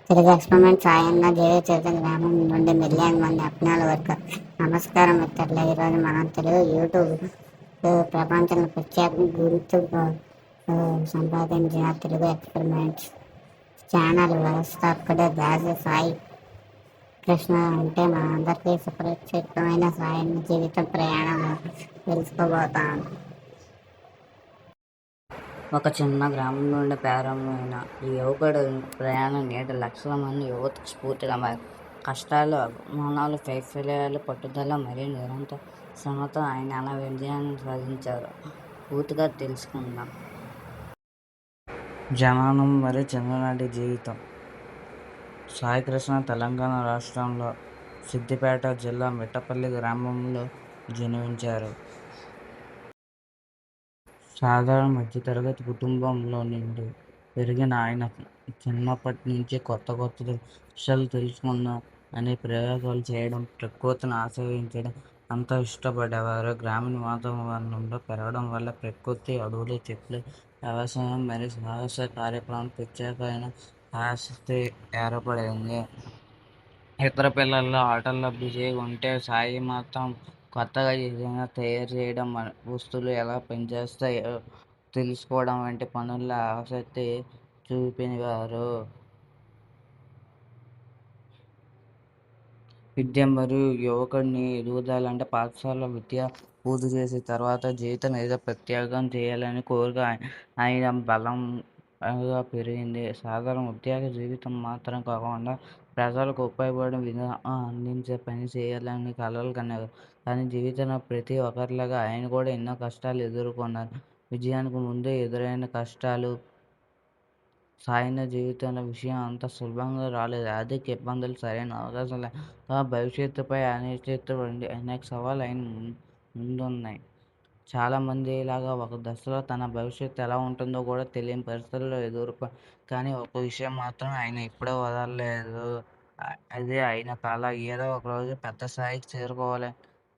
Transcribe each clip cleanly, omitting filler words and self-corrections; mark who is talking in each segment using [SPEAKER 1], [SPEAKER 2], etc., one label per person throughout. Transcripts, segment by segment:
[SPEAKER 1] Telugu experiment Sayanna జీవితం గ్రామం నుండి మిలియన్ మంది అజ్ఞాల వరకు. నమస్కారం మిత్రులు. ఈరోజు మనం తెలుగు యూట్యూబ్ ప్రపంచంలో ప్రత్యేక గుర్తు సంపాదించిన తెలుగు ఎక్స్పెరిమెంట్స్ ఛానల్ వ్యవస్థాపకుడు దాసి సాయి కృష్ణ అంటే మనందరికీ సుపరిచితమైన సాయన్న జీవిత ప్రయాణం తెలుసుకోబోతాం.
[SPEAKER 2] ఒక చిన్న గ్రామం నుండి ప్రారంభమైన ఈ యువకుడు ప్రయాణం నేడు లక్షల మంది యువతకు స్ఫూర్తిగా మారి కష్టాలు, అవమానాలు, వైఫల్యాలు, పట్టుదల మరియు నిరంతర శ్రమతో ఆయన అలా విజయాన్ని సాధించారు. పూర్తిగా తెలుసుకుందాం. జననం మరియు చిన్ననాటి జీవితం. సాయికృష్ణ తెలంగాణ రాష్ట్రంలో సిద్దిపేట జిల్లా మిట్టపల్లి గ్రామంలో జన్మించారు. సాధారణ మధ్యతరగతి కుటుంబంలో నుండి పెరిగిన ఆయన చిన్నప్పటి నుంచి కొత్త విషయాలు తెలుసుకుందాం అనే ప్రయోగాలు చేయడం, ప్రకృతిని ఆస్వాదించడం అంతా ఇష్టపడేవారు. గ్రామీణ వాతావరణంలో పెరగడం వల్ల ప్రకృతి, అడవులు, చెట్లు, వ్యవసాయం మరియు సాహస కార్యక్రమాలు ప్రత్యేకమైన ఆసక్తి ఏర్పడింది. ఇతర పిల్లల్లో ఆటల్లో బిజీగా ఉంటే సాయి మాత్రం కొత్తగా ఏదైనా తయారు చేయడం, వస్తువులు ఎలా పనిచేస్తాయో తెలుసుకోవడం వంటి పనుల్లో ఆసక్తి చూపేవారు. విద్య మరియు యువకుడిని ఎదుగుదలంటే పాఠశాల విద్య పూర్తి చేసిన తర్వాత జీవితం ఏదో ప్రత్యేకం చేయాలని కోరిక ఆయన బలంగా పెరిగింది. సాధారణ ఉద్యోగ జీవితం మాత్రం కాకుండా ప్రజలకు ఉపయోగపడే విధానం అందించే పని చేయాలని కలలు కనేవారు. కానీ జీవితంలో ప్రతి ఒక్కరిలాగా ఆయన కూడా ఎన్నో కష్టాలు ఎదుర్కొన్నారు. విజయానికి ముందు ఎదురైన కష్టాలు. సాయన్న జీవితంలో విషయం అంత సులభంగా రాలేదు. ఆర్థిక ఇబ్బందులు, సరైన అవకాశాలు, భవిష్యత్తుపై అనిశ్చితి వంటి అనేక సవాళ్ళు ఆయన ముందున్నాయి. చాలామంది లాగా ఒక దశలో తన భవిష్యత్తు ఎలా ఉంటుందో కూడా తెలియని పరిస్థితుల్లో కానీ ఒక విషయం మాత్రం ఆయన ఎప్పుడూ వదలలేదు. అదే ఆయన కళ. ఏదో ఒకరోజు పెద్ద స్థాయికి చేరుకోవాలి,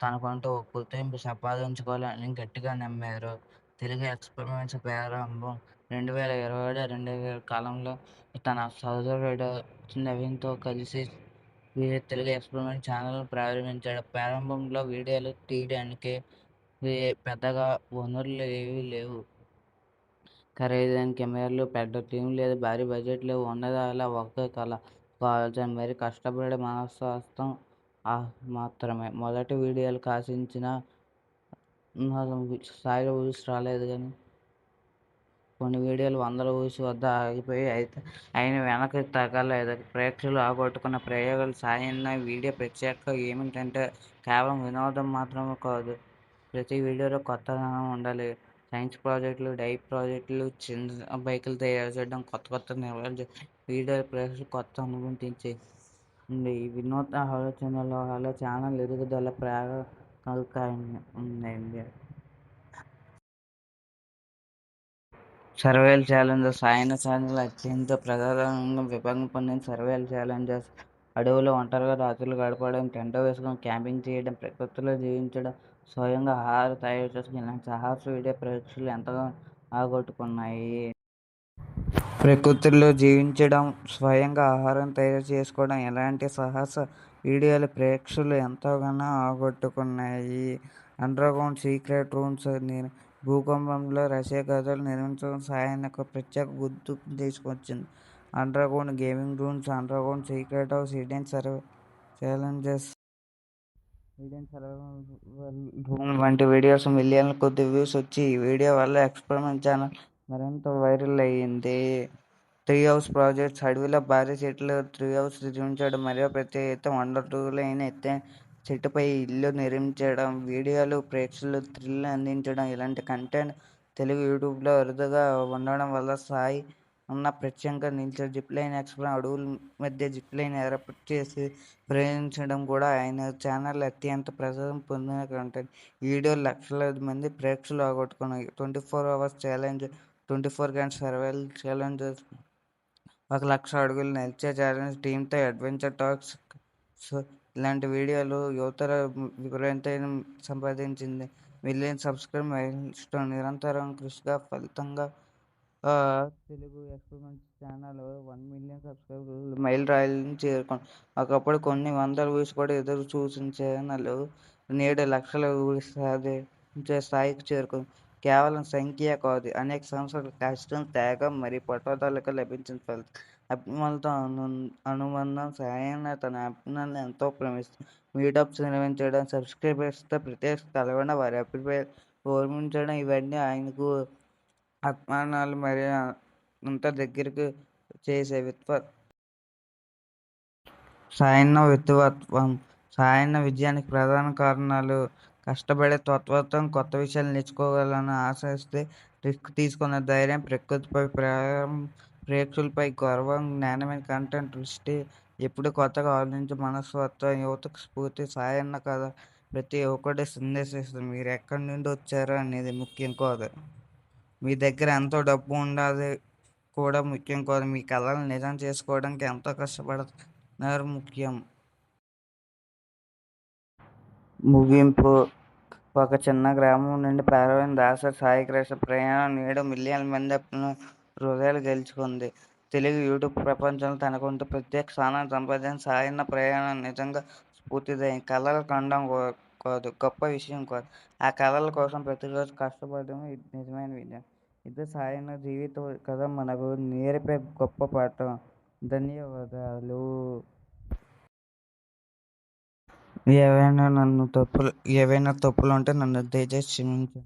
[SPEAKER 2] తనకంటూ ఒక గుర్తింపు సంపాదించుకోవాలని గట్టిగా నమ్మారు. తెలుగు ఎక్స్పెరిమెంట్స్ ప్రారంభం 2020 కాలంలో తన సోదరుడు నవీన్తో కలిసి తెలుగు ఎక్స్పెరిమెంట్ ఛానల్ ప్రారంభించాడు. ప్రారంభంలో వీడియోలు తీయడానికి పెద్దగా వనరులు ఏవీ లేవు. ఖరీదైన కెమెరాలు, పెద్ద టీం లేదా భారీ బడ్జెట్లు ఉన్నది అలా ఒక్క కళ. కావాల్సిన మరి కష్టపడే మనస్తత్వం మాత్రమే. మొదటి వీడియోలు ఆశించిన స్థాయిలో వ్యూస్ రాలేదు. కానీ కొన్ని వీడియోలు వందల వ్యూస్ వద్ద ఆగిపోయి. అయితే ఆయన వెనక్కి తగ్గలేదు. ప్రేక్షకులు ఆకట్టుకున్న ప్రయోగాలు. సాయన్న వీడియో ప్రత్యేకత ఏమిటంటే కేవలం వినోదం మాత్రమే కాదు, ప్రతి వీడియోలో కొత్తదనం ఉండాలి. సైన్స్ ప్రాజెక్టులు, డై ప్రాజెక్టులు, చిన్న బైకులు తయారు చేయడం, కొత్త నిర్వహించే వీడియోలు ప్రేక్షకులు కొత్త అనుభూతించాయి. ఈ వినూత్న ఆలోచనల వల్ల ఛానల్ ఎదుగుదల ఉందండి. సర్వేల్ ఛాలెంజెస్. సాయన్న ఛానల్ అత్యంత ప్రజాదరణంగా విభాగం పొందిన సర్వేల్ ఛాలెంజెస్. అడవుల్లో ఒంటరిగా రాత్రులు గడపడం, టెంట్ వేసుకొని క్యాంపింగ్ చేయడం, ప్రకృతిలో జీవించడం, స్వయంగా ఆహారం తయారు చేసుకుని ఇలాంటి సాహస వీడియో ప్రేక్షకులు ఎంతగానో ఆకట్టుకున్నాయి. ప్రకృతిలో జీవించడం, స్వయంగా ఆహారం తయారు చేసుకోవడం ఇలాంటి సాహస వీడియోలు ప్రేక్షకులు ఎంతగానో ఆకట్టుకున్నాయి. Underground secret rooms. భూకంపంలో రహస్య గదులు నిర్మించడం సాయన్నకు ప్రత్యేక గుర్తింపు తీసుకొచ్చింది. Underground gaming rooms, underground secret house, hidden challenges, hidden survival room వంటి వీడియోస్ మిలియన్ల కొద్ది వ్యూస్ వచ్చి ఈ వీడియో వల్ల ఎక్స్పెరిమెంట్ ఛానల్ మరింత వైరల్ అయ్యింది. Tree house projects. అడవిలో భారీ చెట్లు ట్రీ హౌస్ నిర్మించడం మరియు ప్రతి ఎత్తు 100 అడుగులైన ఎత్తైన చెట్టుపై ఇల్లు నిర్మించడం, వీడియోలు ప్రేక్షకులు థ్రిల్ అందించడం ఇలాంటి కంటెంట్ తెలుగు యూట్యూబ్లో అరుదుగా ఉండడం వల్ల సాయి ఉన్న ప్రత్యేకంగా నిలిచారు. Zipline experiment. అడవుల మధ్య జిప్లైన్ ఏర్పాటు చేసి ప్రయోగించడం కూడా ఆయన ఛానల్ అత్యంత ప్రజాదరణ పొందిన కంటెంట్. ఈ వీడియోలు లక్షలాది మంది ప్రేక్షకులు ఆకట్టుకున్నాయి. 24 అవర్స్ ఛాలెంజ్, 24 గంటల సర్వైవల్ ఛాలెంజెస్, 1,00,000 అడుగులు నడిచే ఛాలెంజ్, టీమ్తో అడ్వెంచర్ టాక్స్ ఇలాంటి వీడియోలు యువతలో విపరీతమైన సంపాదించింది. Million subscribe mile stone. నిరంతరం కృషిగా ఫలితంగా తెలుగు ఎక్స్పెరిమెంట్స్ ఛానల్ 1 మిలియన్ సబ్స్క్రైబర్లు మైలురాయిని చేరుకుంది. ఒకప్పుడు కొన్ని వందల వ్యూస్ కూడా ఎదురు చూసిన ఛానల్ నేడు లక్షల వ్యూస్ సాధించే స్థాయికి చేరుకుంది. కేవలం సంఖ్య కాదు, అనేక సంవత్సరాల కష్టం, త్యాగం మరియు పట్టుదలకు లభించిన ఫలితం. అభిమానులతో అనుబంధం. సాయన్న తన అభిమానులను ఎంతో ప్రేమిస్తుంది. మీటప్స్ నిర్వహించడం, సబ్స్క్రైబర్స్తో ప్రత్యక్ష కలవడం, వారి అభిప్రాయాలు గౌరవించడం ఇవన్నీ ఆయనకు అభిమానాలు మరియు అంత దగ్గరకు చేసే సాయన్న వ్యక్తిత్వం. సాయన్న విజయానికి ప్రధాన కారణాలు కష్టపడే తత్వం, కొత్త విషయాలు నేర్చుకోవాలని ఆశిస్తే రిస్క్ తీసుకునే ధైర్యం, ప్రకృతిపై ప్రేమ, ప్రేక్షకులపై గౌరవం, జ్ఞానమైన కంటెంట్ దృష్టి, ఎప్పుడు కొత్తగా ఆలోచించే మనస్తత్వం, యువతకు స్ఫూర్తి. సాయన్న కథ ప్రతి ఒక్కటి సందేశిస్తుంది. మీరు ఎక్కడి నుండి వచ్చారో అనేది ముఖ్యం కాదు, మీ దగ్గర ఎంతో డబ్బు ఉండాలి కూడా ముఖ్యం కాదు, మీ కళలను నిజం చేసుకోవడానికి ఎంతో కష్టపడుతున్నారు ముఖ్యం. ముగింపు. ఒక చిన్న గ్రామం నుండి ప్రారంభమైన దాసరి సాయికృష్ణ ప్రయాణం నేడు మిలియన్ల మంది హృదయాలు గెలుచుకుంది. తెలుగు యూట్యూబ్ ప్రపంచంలో తనకంటూ ప్రత్యేక స్థానాన్ని సంపాదించిన సాయన్న ప్రయాణం నిజంగా స్ఫూర్తిదాయం. కళలు కనడం కాదు, గొప్ప విషయం కాదు, ఆ కళల కోసం ప్రతిరోజు కష్టపడడం నిజమైన విజయం. ఇది సాయన్న జీవిత కథ మనకు నేర్పే గొప్ప పాఠం. ధన్యవాదాలు. ఏవైనా తప్పులు ఉంటే నన్ను దయచేసి క్షమించండి.